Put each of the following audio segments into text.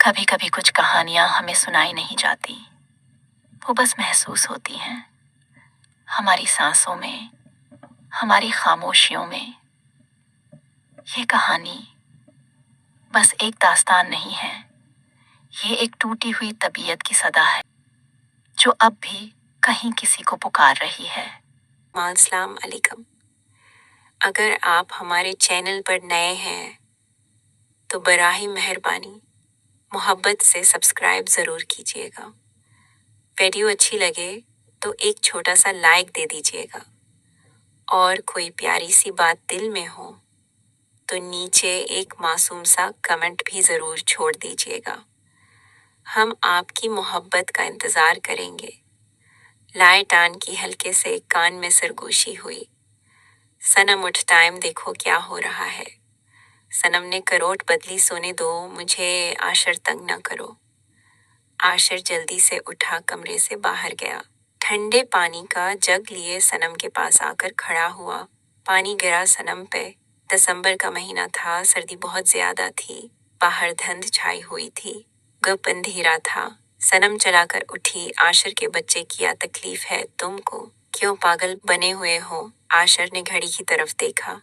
कभी कभी कुछ कहानियां हमें सुनाई नहीं जाती, वो बस महसूस होती हैं, हमारी सांसों में, हमारी खामोशियों में। ये कहानी बस एक दास्तान नहीं है, ये एक टूटी हुई तबीयत की सदा है जो अब भी कहीं किसी को पुकार रही है। अस्सलाम अलैकुम। अगर आप हमारे चैनल पर नए हैं तो बराही मेहरबानी मोहब्बत से सब्सक्राइब ज़रूर कीजिएगा। वीडियो अच्छी लगे तो एक छोटा सा लाइक दे दीजिएगा, और कोई प्यारी सी बात दिल में हो तो नीचे एक मासूम सा कमेंट भी ज़रूर छोड़ दीजिएगा। हम आपकी मोहब्बत का इंतज़ार करेंगे। लाइट ऑन की हल्के से कान में सरगोशी हुई। सनम उठ, टाइम देखो क्या हो रहा है। सनम ने करवट बदली, सोने दो मुझे, आशर तंग न करो। आशर जल्दी से उठा, कमरे से बाहर गया। ठंडे पानी का जग लिए सनम के पास आकर खड़ा हुआ। पानी गिरा सनम पे। दिसंबर का महीना था, सर्दी बहुत ज्यादा थी। बाहर धुंध छाई हुई थी, गुप अंधेरा था। सनम चलाकर उठी। आशर के बच्चे, क्या तकलीफ है तुमको, क्यों पागल बने हुए हो? आशर ने घड़ी की तरफ देखा।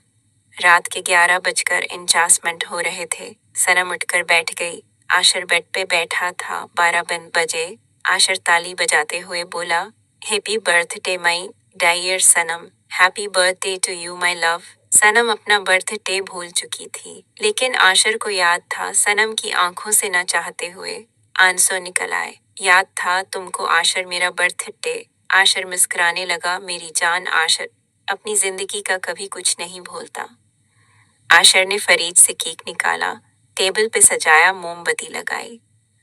रात के 11:49 हो रहे थे। सनम उठकर बैठ गई। आशर बेड पे बैठा था। 12 बजे। आशर ताली बजाते हुए बोला, happy birthday my dear Sanam, happy birthday to you my love. Sanam अपना बर्थडे भूल चुकी थी, लेकिन आशर को याद था। सनम की आंखों से न चाहते हुए आंसू निकल आए। याद था तुमको आशर, मेरा बर्थडे। आशर मुस्कुराने लगा। मेरी जान, आशर अपनी जिंदगी का कभी कुछ नहीं भूलता। आशर ने फरीज से केक निकाला, टेबल पे सजाया, मोमबत्ती लगाई।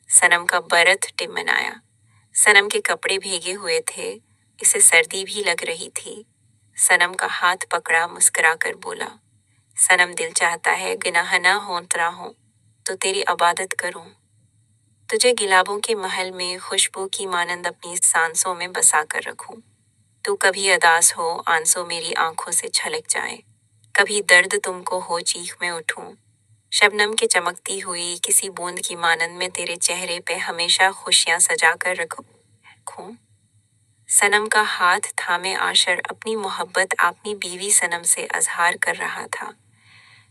सनम का बर्थडे मनाया। सनम के कपड़े भीगे हुए थे, इसे सर्दी भी लग रही थी। सनम का हाथ पकड़ा, मुस्कुराकर बोला, सनम दिल चाहता है गुनाह ना होता हो तो तेरी इबादत करूं, तुझे गुलाबों के महल में खुशबू की मानंद अपनी सांसों में बसा कर रखूं। तू कभी उदास हो, आंसू मेरी आंखों से छलक जाए। कभी दर्द तुमको हो, चीख में उठूं। शबनम के चमकती हुई किसी बूंद की मानंद में तेरे चेहरे पे हमेशा खुशियां सजा कर रखूं। सनम का हाथ थामे आशर अपनी मोहब्बत अपनी बीवी सनम से अजहार कर रहा था।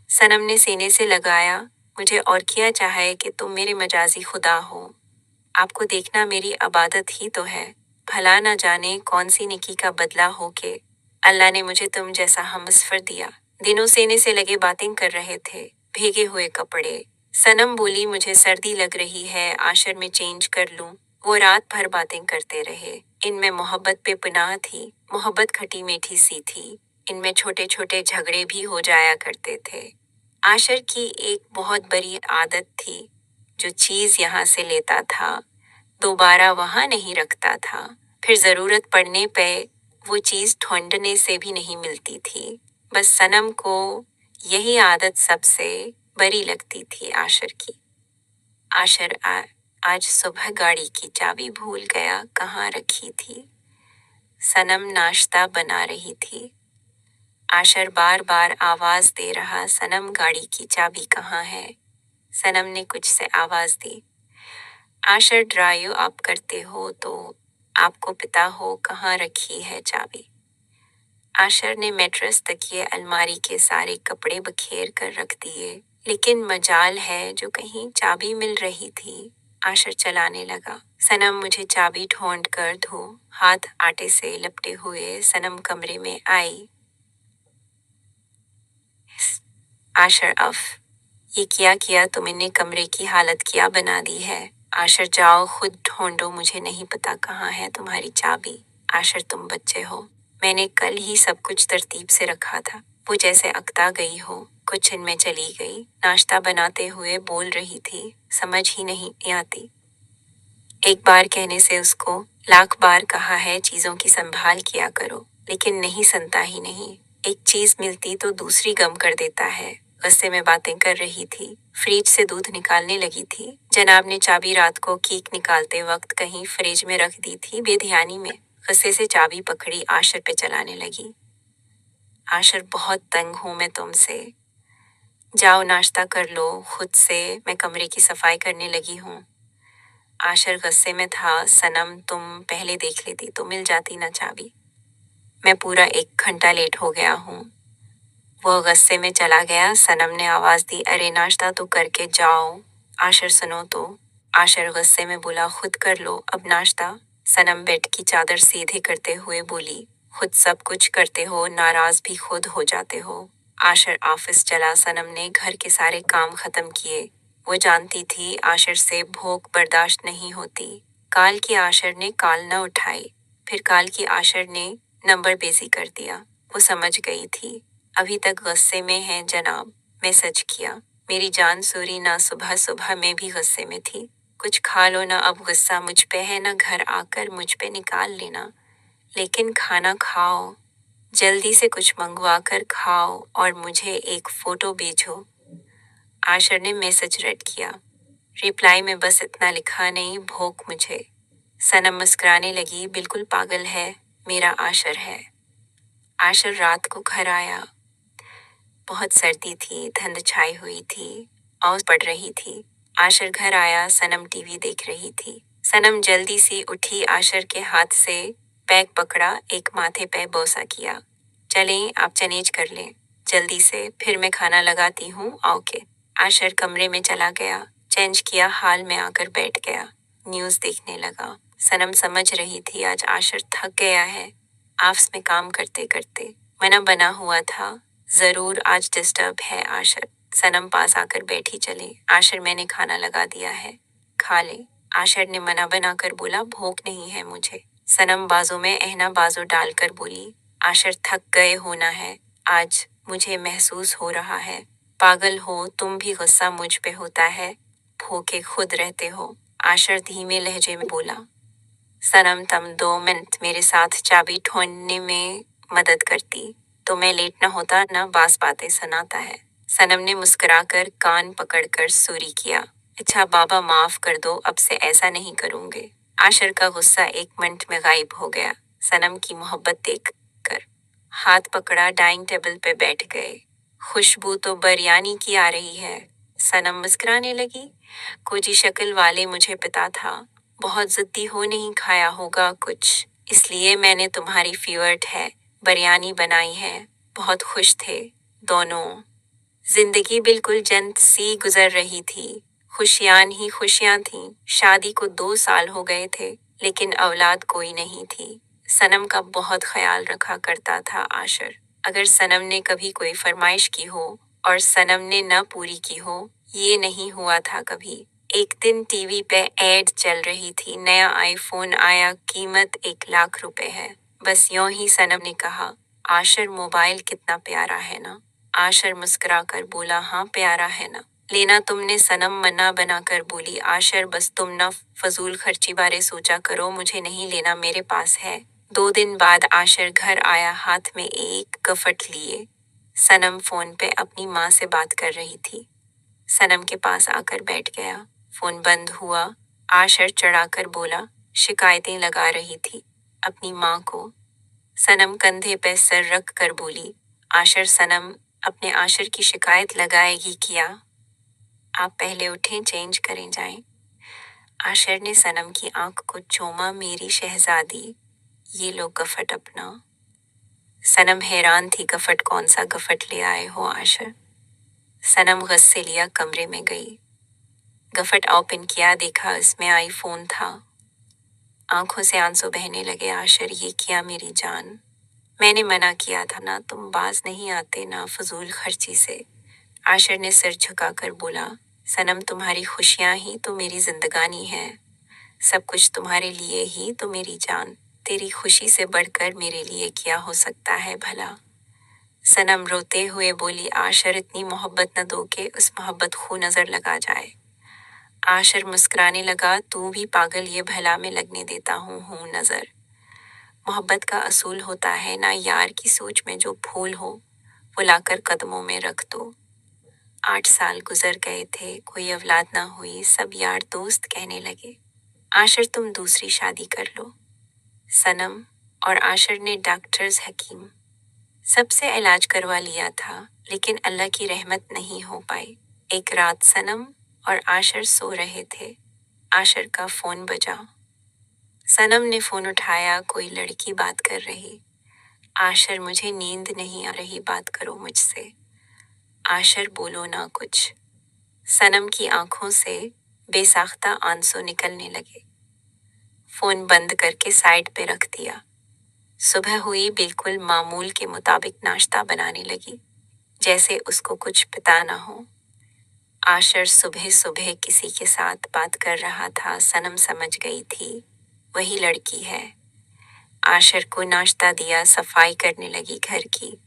सनम ने सीने से लगाया, मुझे और क्या चाहे कि तुम मेरे मजाजी खुदा हो। आपको देखना मेरी इबादत ही तो है। भला न जाने कौन सी नेकी का बदला हो के अल्लाह ने मुझे तुम जैसा हमसफर दिया। दिनों सीने से लगे बातें कर रहे थे, भीगे हुए कपड़े। सनम बोली, मुझे सर्दी लग रही है, आशर में चेंज कर लूं। वो रात भर बातें करते रहे। इनमें मोहब्बत पे पनाह थी। मोहब्बत खटी मीठी सी थी। इनमें छोटे छोटे झगड़े भी हो जाया करते थे। आशर की एक बहुत बड़ी आदत थी, जो चीज यहाँ से लेता था दोबारा वहां नहीं रखता था। फिर जरूरत पड़ने पे वो चीज ढूंढने से भी नहीं मिलती थी। बस सनम को यही आदत सबसे बड़ी लगती थी आशर की। आशर आज सुबह गाड़ी की चाबी भूल गया, कहाँ रखी थी। सनम नाश्ता बना रही थी। आशर बार बार आवाज दे रहा, सनम गाड़ी की चाबी कहाँ है। सनम ने कुछ से आवाज दी। आशर ड्राइव आप करते हो तो आपको पता हो कहाँ रखी है चाबी। आशर ने मैट्रेस, तकिए, अलमारी के सारे कपड़े बखेर कर रख दिए, लेकिन मजाल है जो कहीं चाबी मिल रही थी। आशर चलाने लगा। सनम, मुझे चाबी ढूंढ कर दो। हाथ आटे से लपटे हुए सनम कमरे में आई। आशर, अफ, ये क्या किया तुमने, कमरे की हालत क्या बना दी है। आशर, जाओ खुद ढूंढो, मुझे नहीं पता कहाँ है तुम्हारी चाबी। आशर, तुम बच्चे हो, मैंने कल ही सब कुछ तरतीब से रखा था। वो जैसे अकता गई हो, कुछ इनमें चली गई। नाश्ता बनाते हुए बोल रही थी, समझ ही नहीं आती। एक बार कहने से उसको लाख बार कहा है चीजों की संभाल किया करो, लेकिन नहीं सुनता ही नहीं। एक चीज मिलती तो दूसरी गम कर देता है। गुस्से में बातें कर रही थी, फ्रिज से दूध निकालने लगी थी। जनाब ने चाबी रात को केक निकालते वक्त कहीं फ्रिज में रख दी थी, बेध्यानी में। गुस्से से चाबी पकड़ी, आशर पे चलाने लगी। आशर, बहुत तंग हूं मैं तुमसे। जाओ नाश्ता कर लो खुद से, मैं कमरे की सफाई करने लगी हूँ। आशर गुस्से में था। सनम तुम पहले देख लेती तो मिल जाती ना चाबी। मैं पूरा 1 घंटा लेट हो गया हूँ। वो गुस्से में चला गया। सनम ने आवाज दी, अरे नाश्ता तो करके जाओ। आशर सुनो तो। आशर गुस्से में बोला, खुद कर लो अब नाश्ता। सनम बेड की चादर सीधे करते हुए बोली, खुद सब कुछ करते हो, नाराज भी खुद हो जाते हो। आशर ऑफिस चला। सनम ने घर के सारे काम खत्म किए। वो जानती थी आशर से भूख बर्दाश्त नहीं होती। काल की आशर ने कॉल न उठाई। फिर काल की आशर ने नंबर बिजी कर दिया। वो समझ गई थी अभी तक गुस्से में है जनाब। मैं सच किया। मेरी जान सूरी ना सुबह सुबह में भी गुस्से में थी। कुछ खा लो ना, अब गुस्सा मुझ पे है ना, घर आकर मुझ पे निकाल लेना, लेकिन खाना खाओ। जल्दी से कुछ मंगवा कर खाओ और मुझे एक फोटो भेजो। आशर ने मैसेज रेड किया। रिप्लाई में बस इतना लिखा, नहीं भूख मुझे। सनम मुस्कुराने लगी, बिल्कुल पागल है, मेरा आशर है। आशर रात को घर आया। बहुत सर्दी थी, धुंध छाई हुई थी, ओस पड़ रही थी। आशर घर आया। सनम टीवी देख रही थी। सनम जल्दी से उठी, आशर के हाथ से बैग पकड़ा, एक माथे पे बोसा किया। चलें आप चेंज कर लें जल्दी से, फिर मैं खाना लगाती हूँ, ओके। आशर कमरे में चला गया, चेंज किया, हाल में आकर बैठ गया, न्यूज़ देखने लगा। सनम समझ रही थी आज आशर थक गया है, ऑफिस में काम करते करते। मना बना हुआ था, जरूर आज डिस्टर्ब है आशर। सनम पास आकर बैठी, चले आशर मैंने खाना लगा दिया है, खा ले। आशर ने मना बनाकर बोला, भूख नहीं है मुझे। सनम बाजू में एहना बाजू डालकर बोली, आशर थक गए होना है आज, मुझे महसूस हो रहा है। पागल हो तुम भी, गुस्सा मुझ पे होता है, भूखे खुद रहते हो। आशर धीमे लहजे में बोला। सनम तुम 2 मिनट मेरे साथ चाबी ढूंढने में मदद करती तो मैं लेट न होता, ना बास बातें सुनाता है। सनम ने मुस्कुराकर कान पकड़कर सूरी किया। अच्छा बाबा माफ कर दो, अब से ऐसा नहीं करूंगे। आशर का गुस्सा 1 मिनट में गायब हो गया। सनम की मोहब्बत देख कर हाथ पकड़ा, डाइनिंग टेबल पे बैठ गए। खुशबू तो बिरयानी की आ रही है। सनम मुस्कुराने लगी। कोजी शक्ल वाले मुझे पता था, बहुत जिद्दी हो, नहीं खाया होगा कुछ, इसलिए मैंने तुम्हारी फेवरेट है बिरयानी बनाई है। बहुत खुश थे दोनों। जिंदगी बिल्कुल जन्नत सी गुजर रही थी। खुशियां ही खुशियां थीं। शादी को 2 साल हो गए थे, लेकिन औलाद कोई नहीं थी। सनम का बहुत ख्याल रखा करता था आशर। अगर सनम ने कभी कोई फरमाइश की हो और सनम ने न पूरी की हो, ये नहीं हुआ था कभी। एक दिन टीवी पे एड चल रही थी, नया आईफोन आया, कीमत 1 लाख रुपए है। बस यूं ही सनम ने कहा, आशर मोबाइल कितना प्यारा है ना। आशर मुस्कुराकर बोला, हाँ प्यारा है ना, लेना तुमने। सनम मना बनाकर बोली, आशर बस तुम ना फजूल खर्ची बारे सोचा करो, मुझे नहीं लेना, मेरे पास है। 2 दिन बाद आशर घर आया, हाथ में एक गफट लिए। सनम फोन पे अपनी माँ से बात कर रही थी। सनम के पास आकर बैठ गया। फोन बंद हुआ। आशर चढ़ाकर बोला, शिकायतें लगा रही थी अपनी माँ को। सनम कंधे पे सर रख कर बोली, आशर। सनम अपने आशर की शिकायत लगाएगी क्या? आप पहले उठें, चेंज करें जाएं। आशर ने सनम की आंख को चूमा, मेरी शहजादी, ये लो गफट अपना। सनम हैरान थी, गफट कौन सा गफट ले आए हो आशर? सनम गुस्से लिया कमरे में गई। गफट ओपन किया, देखा इसमें आईफोन था। आंखों से आंसू बहने लगे। आशर ये किया मेरी जान, मैंने मना किया था ना, तुम बाज नहीं आते ना फजूल खर्ची से। आशर ने सिर झुकाकर बोला, सनम तुम्हारी खुशियां ही तो मेरी जिंदगानी है, सब कुछ तुम्हारे लिए ही तो मेरी जान, तेरी खुशी से बढ़कर मेरे लिए क्या हो सकता है भला। सनम रोते हुए बोली, आशर इतनी मोहब्बत न दो कि उस मोहब्बत को नजर लगा जाए। आशर मुस्कुराने लगा, तू भी पागल, ये भला मैं लगने देता हूँ नजर। मोहब्बत का असूल होता है ना यार की सोच में जो फूल हो वो लाकर कदमों में रख दो। 8 साल गुजर गए थे, कोई औलाद ना हुई, सब यार दोस्त कहने लगे, आशर तुम दूसरी शादी कर लो। सनम और आशर ने डॉक्टर्स, हकीम सबसे इलाज करवा लिया था, लेकिन अल्लाह की रहमत नहीं हो पाई। एक रात सनम और आशर सो रहे थे। आशर का फोन बजा। सनम ने फोन उठाया। कोई लड़की बात कर रही। आशर, मुझे नींद नहीं आ रही, बात करो मुझसे। आशर, बोलो ना कुछ। सनम की आंखों से बेसाख्ता आंसू निकलने लगे। फोन बंद करके साइड पे रख दिया। सुबह हुई, बिल्कुल मामूल के मुताबिक नाश्ता बनाने लगी, जैसे उसको कुछ पता ना हो। आशर सुबह सुबह किसी के साथ बात कर रहा था। सनम समझ गई थी वही लड़की है। आशर को नाश्ता दिया, सफाई करने लगी घर की।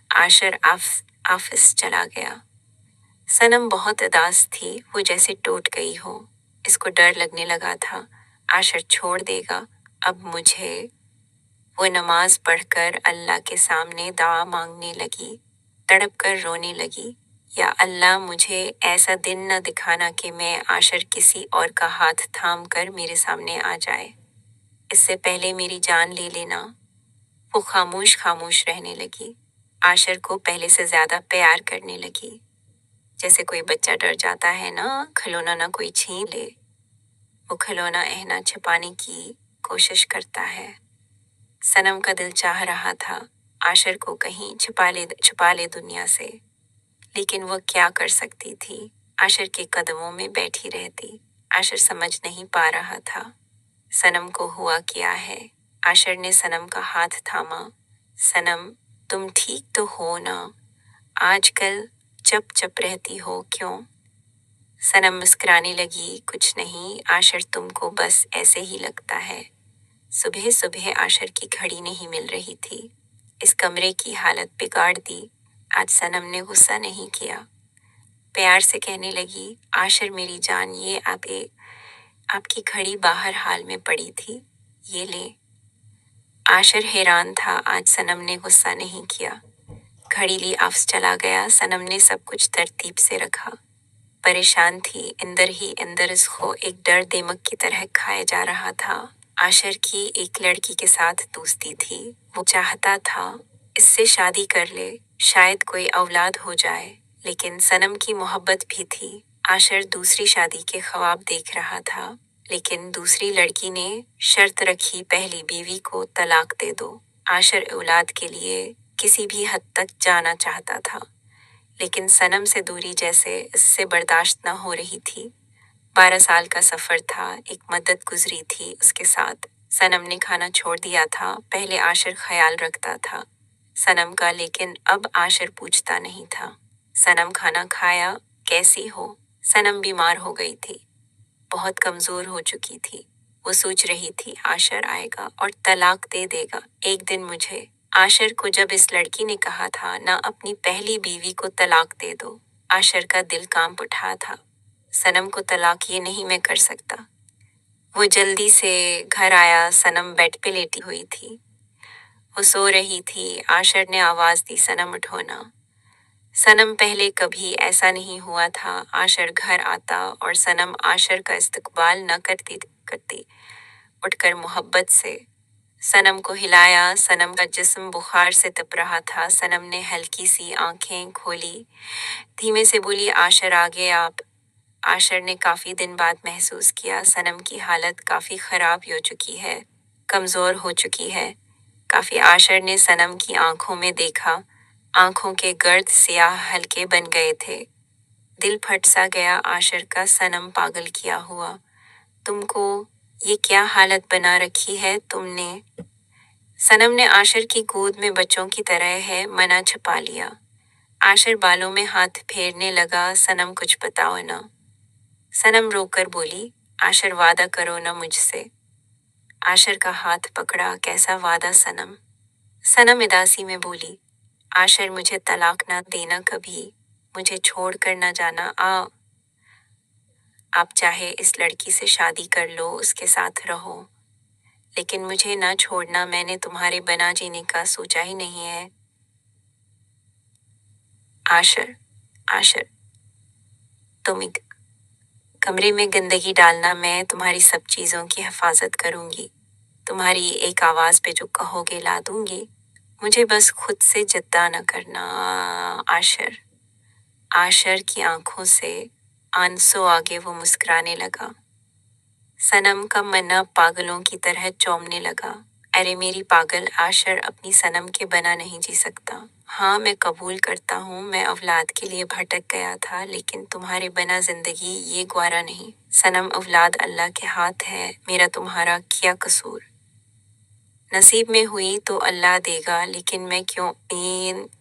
आशर ऑफिस चला गया। सनम बहुत उदास थी, वो जैसे टूट गई हो। इसको डर लगने लगा था आशर छोड़ देगा अब मुझे। वो नमाज पढ़कर अल्लाह के सामने दुआ मांगने लगी, तड़प कर रोने लगी, या अल्लाह, मुझे ऐसा दिन न दिखाना कि मैं आशर किसी और का हाथ थाम कर मेरे सामने आ जाए। इससे पहले मेरी जान ले लेना। वो खामोश खामोश रहने लगी। आशर को पहले से ज्यादा प्यार करने लगी। जैसे कोई बच्चा डर जाता है ना, खिलौना ना कोई छीन ले। वो खिलौना एहना छिपाने की कोशिश करता है। सनम का दिल चाह रहा था आशर को कहीं छुपा ले दुनिया से, लेकिन वो क्या कर सकती थी। आशर के कदमों में बैठी रहती। आशर समझ नहीं पा रहा था सनम को हुआ क्या है। आशर ने सनम का हाथ थामा। सनम, तुम ठीक तो हो ना? आजकल चुप रहती हो क्यों? सनम मुस्कुराने लगी। कुछ नहीं आशर, तुमको बस ऐसे ही लगता है। सुबह सुबह आशर की घड़ी नहीं मिल रही थी। इस कमरे की हालत बिगाड़ दी। आज सनम ने गुस्सा नहीं किया, प्यार से कहने लगी, आशर मेरी जान, ये आपकी घड़ी बाहर हाल में पड़ी थी, ये ले। आशर हैरान था, आज सनम ने गुस्सा नहीं किया। घड़ी ली ऑफिस चला गया। सनम ने सब कुछ तरतीब से रखा। परेशान थी, अंदर ही अंदर उसको एक डर दिमक की तरह खाया जा रहा था। आशर की एक लड़की के साथ दोस्ती थी। वो चाहता था इससे शादी कर ले, शायद कोई औलाद हो जाए, लेकिन सनम की मोहब्बत भी थी। आशर दूसरी शादी के ख्वाब देख रहा था, लेकिन दूसरी लड़की ने शर्त रखी, पहली बीवी को तलाक दे दो। आशर औलाद के लिए किसी भी हद तक जाना चाहता था, लेकिन सनम से दूरी जैसे इससे बर्दाश्त न हो रही थी। 12 साल का सफर था, एक मदद गुजरी थी उसके साथ। सनम ने खाना छोड़ दिया था। पहले आशर ख्याल रखता था सनम का, लेकिन अब आशर पूछता नहीं था। सनम खाना खाया? कैसी हो? सनम बीमार हो गई थी, बहुत कमजोर हो चुकी थी। वो सोच रही थी आशर आएगा और तलाक दे देगा एक दिन मुझे। आशर को जब इस लड़की ने कहा था ना अपनी पहली बीवी को तलाक दे दो, आशर का दिल कांप उठा था। सनम को तलाक ये नहीं मैं कर सकता। वो जल्दी से घर आया। सनम बेड पे लेटी हुई थी, वो सो रही थी। आशर ने आवाज दी, सनम उठो ना। सनम, पहले कभी ऐसा नहीं हुआ था। आशर घर आता और सनम आशर का इस्तकबाल न करती उठकर मोहब्बत से सनम को हिलाया। सनम का जिस्म बुखार से तप रहा था। सनम ने हल्की सी आंखें खोली, धीमे से बोली, आशर आ गए आप? आशर ने काफी दिन बाद महसूस किया सनम की हालत काफी खराब हो चुकी है, कमजोर हो चुकी है काफी। आशर ने सनम की आंखों में देखा, आंखों के गर्द सियाह हल्के बन गए थे। दिल फट सा गया आशर का। सनम, पागल किया हुआ तुमको, ये क्या हालत बना रखी है तुमने? सनम ने आशर की गोद में बच्चों की तरह है मना छुपा लिया। आशर बालों में हाथ फेरने लगा। सनम, कुछ बताओ ना। सनम रोकर बोली, आशर वादा करो ना मुझसे। आशर का हाथ पकड़ा। कैसा वादा सनम? सनम उदासी में बोली, आशर, मुझे तलाक ना देना कभी, मुझे छोड़ कर ना जाना। आप चाहे इस लड़की से शादी कर लो, उसके साथ रहो, लेकिन मुझे ना छोड़ना। मैंने तुम्हारे बिना जीने का सोचा ही नहीं है। आशर, आशर, तुम कमरे में गंदगी डालना, मैं तुम्हारी सब चीजों की हिफाजत करूंगी। तुम्हारी एक आवाज पे जो कहोगे ला दूंगी। मुझे बस खुद से जिद्दा न करना। आशर आशर की आंखों से आंसू आगे वो मुस्कुराने लगा। सनम का मन्ना पागलों की तरह चौंकने लगा। अरे मेरी पागल, आशर अपनी सनम के बिना नहीं जी सकता। हाँ, मैं कबूल करता हूँ, मैं औलाद के लिए भटक गया था, लेकिन तुम्हारे बिना जिंदगी ये ग्वारा नहीं। सनम, औलाद अल्लाह के हाथ है, मेरा तुम्हारा क्या कसूर। नसीब में हुई तो अल्लाह देगा, लेकिन मैं क्यों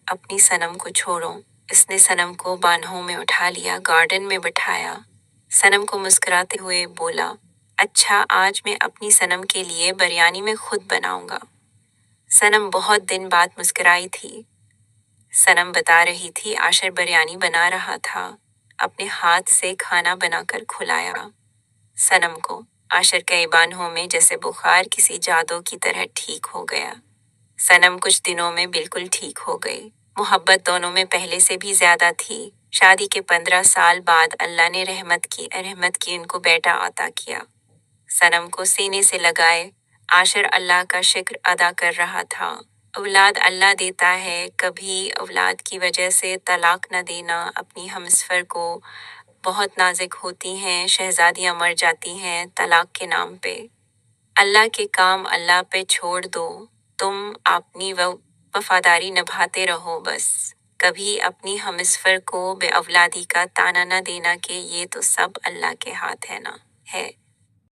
अपनी सनम को छोड़ूं। इसने सनम को बाहों में उठा लिया, गार्डन में बिठाया। सनम को मुस्कुराते हुए बोला, अच्छा, आज मैं अपनी सनम के लिए बिरयानी में खुद बनाऊंगा। सनम बहुत दिन बाद मुस्कुराई थी। सनम बता रही थी, आशर बिरयानी बना रहा था, अपने हाथ से खाना बनाकर खिलाया सनम को। आशर के बाहों में जैसे बुखार किसी जादू की तरह ठीक हो गया। सनम कुछ दिनों में बिल्कुल ठीक हो गई। मोहब्बत दोनों में पहले से भी ज्यादा थी। शादी के 15 साल बाद अल्लाह ने रहमत की उनको बेटा अता किया। सनम को सीने से लगाए आशर अल्लाह का शुक्र अदा कर रहा था। औलाद अल्लाह देता है, कभी औलाद की वजह से तलाक न देना। अपनी हमसफर को बहुत नाजुक होती हैं, शहजादियां मर जाती हैं तलाक के नाम पे। अल्लाह के काम अल्लाह पे छोड़ दो, तुम अपनी वफादारी निभाते रहो बस। कभी अपनी हमसफर को बे औलादी का ताना न देना कि ये तो सब अल्लाह के हाथ है ना है।